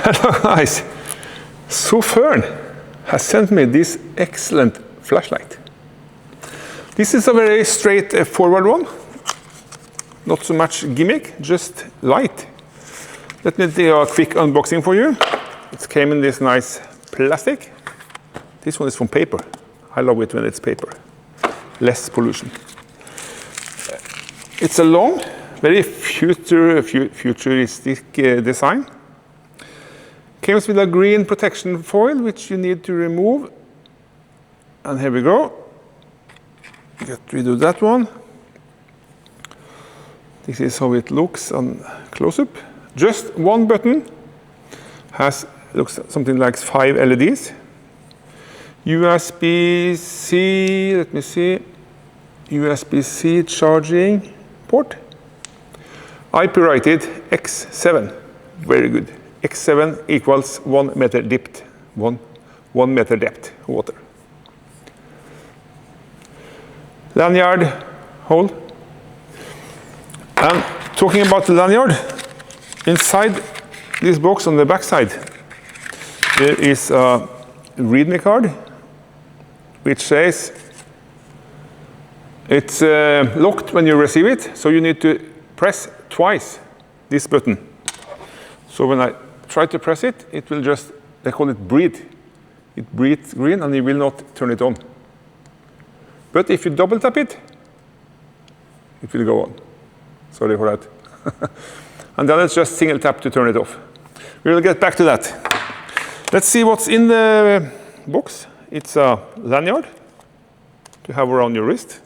Hello guys, Sofirn has sent me this excellent flashlight. This is a very straightforward one, not so much gimmick, just light. Let me do a quick unboxing for you. It came in this nice plastic. This one is from paper. I love it when it's paper, less pollution. It's a long, very futuristic design. Comes with a green protection foil, which you need to remove. And here we go. Get rid of that one. This is how it looks on close-up. Just one button. Looks something like 5 LEDs. USB-C, let me see. USB-C charging port. IP rated X7. Very good. X7 equals 1 meter depth. 1 meter depth water. Lanyard hole. And talking about the lanyard, inside this box on the back side, there is a readme card which says it's locked when you receive it, so you need to press twice this button. So when I try to press it, it will just, they call it breathe. It breathes green and it will not turn it on. But if you double tap it, it will go on. Sorry for that. And then it's just single tap to turn it off. We will get back to that. Let's see what's in the box. It's a lanyard to have around your wrist.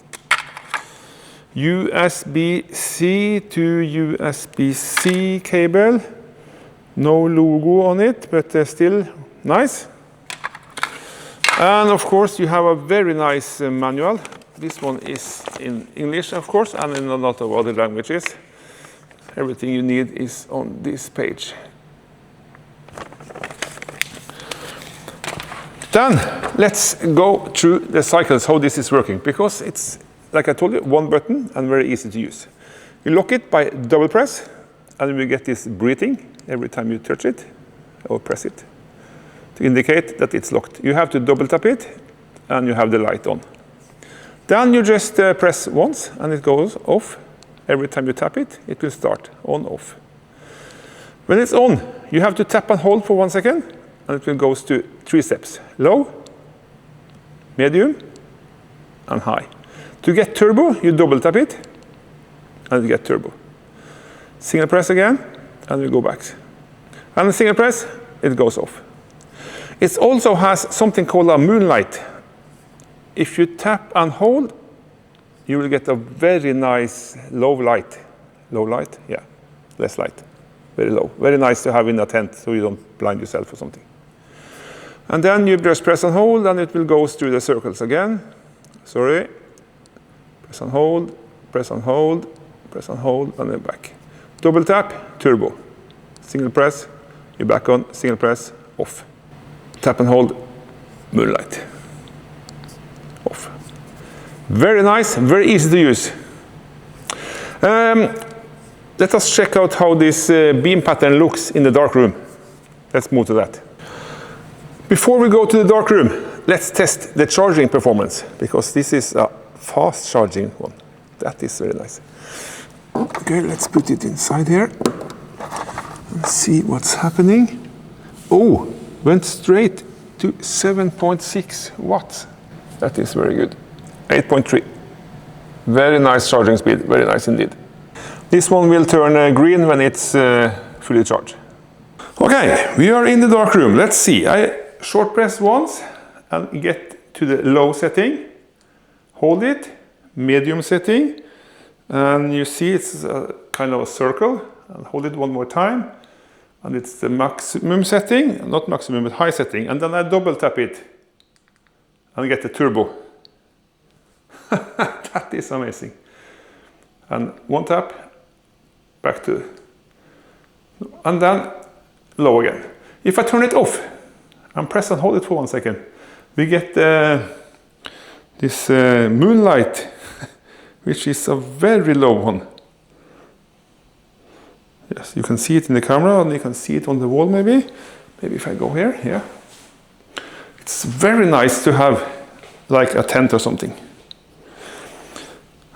USB-C to USB-C cable. No logo on it, but still nice. And of course, you have a very nice manual. This one is in English, of course, and in a lot of other languages. Everything you need is on this page. Then let's go through the cycles, how this is working, because it's, like I told you, one button and very easy to use. You lock it by double press, and we get this breathing every time you touch it or press it to indicate that it's locked. You have to double tap it, and you have the light on. Then you just press once, and it goes off. Every time you tap it, it will start on, off. When it's on, you have to tap and hold for 1 second, and it will go to 3 steps. Low, medium, and high. To get turbo, you double tap it, and you get turbo. Single press again, and we go back. And single press, it goes off. It also has something called a moonlight. If you tap and hold, you will get a very nice low light. Low light? Yeah, less light. Very low. Very nice to have in a tent so you don't blind yourself or something. And then you just press and hold, and it will go through the circles again. Sorry. Press and hold, press and hold, press and hold, and then back. Double tap, turbo. Single press, you're back on. Single press, off. Tap and hold, moonlight. Off. Very nice, very easy to use. Let us check out how this beam pattern looks in the dark room. Let's move to that. Before we go to the dark room, let's test the charging performance, because this is a fast charging one. That is very nice. Okay, let's put it inside here and see what's happening. Oh, went straight to 7.6 watts. That is very good. 8.3. Very nice charging speed, very nice indeed. This one will turn green when it's fully charged. Okay, we are in the dark room. Let's see. I short press once and get to the low setting. Hold it, medium setting, and you see it's a kind of a circle. And hold it one more time, and it's the maximum setting, not maximum, but high setting. And then I double tap it and get the turbo. That is amazing. And one tap, back to, and then low again. If I turn it off and press and hold it for 1 second, we get this moonlight, which is a very low one. Yes, you can see it in the camera and you can see it on the wall maybe. Maybe if I go here, yeah. It's very nice to have like a tent or something.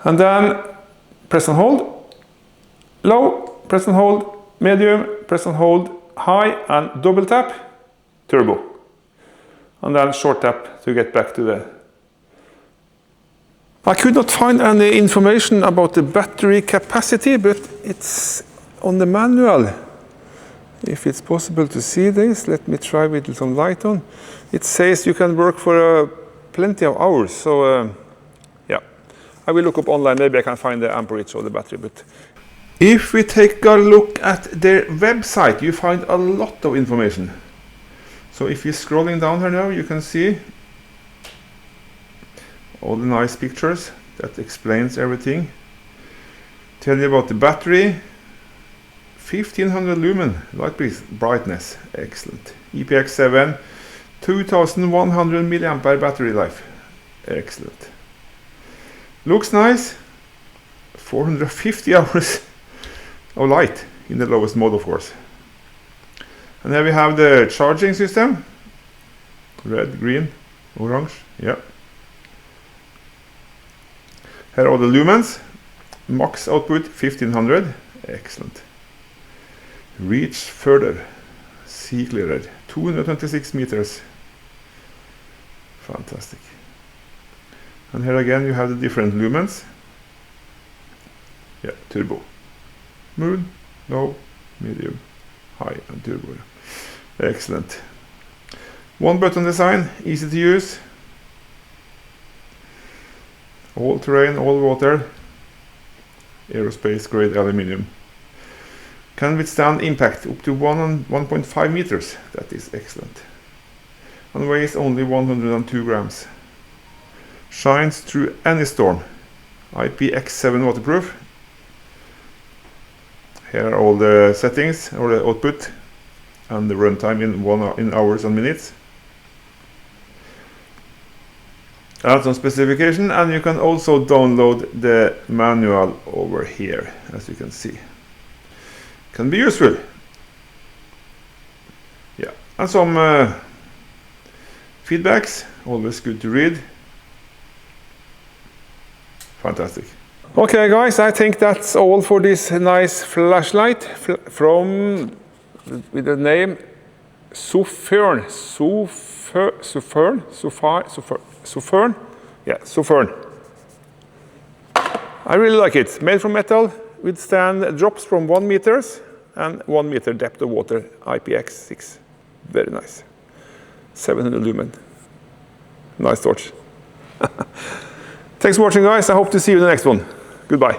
And then press and hold, low, press and hold, medium, press and hold, high, and double tap, turbo. And then short tap to get back to the... I could not find any information about the battery capacity, but it's on the manual. If it's possible to see this, let me try with some light on. It says you can work for plenty of hours, so yeah. I will look up online, maybe I can find the amperage of the battery. But if we take a look at their website, you find a lot of information. So if you're scrolling down here now, you can see all the nice pictures that explains everything. Tell you about the battery, 1500 lumen light brightness, excellent. IPX7, 2100 milliampere battery life, excellent. Looks nice, 450 hours of light in the lowest mode, of course. And here we have the charging system, red, green, orange, yeah. Here are the lumens, max output 1500, excellent. Reach further, see clearer, 226 meters, fantastic. And here again you have the different lumens, yeah, turbo, moon, low, medium, high, and turbo, excellent. One button design, easy to use. All terrain, all water, aerospace grade aluminium. Can withstand impact up to 1 and 1.5 meters, that is excellent. And weighs only 102 grams. Shines through any storm. IPX7 waterproof. Here are all the settings, or the output, and the runtime in hours and minutes. And some specification, and you can also download the manual over here, as you can see. Can be useful. Yeah, and some feedbacks, always good to read. Fantastic. Okay guys, I think that's all for this nice flashlight from with the name Sofirn. Sofirn? Yeah, Sofirn. I really like it. Made from metal, withstand drops from 1 meters and 1 meter depth of water, IPX6. Very nice. 700 lumen. Nice torch. Thanks for watching guys. I hope to see you in the next one. Goodbye.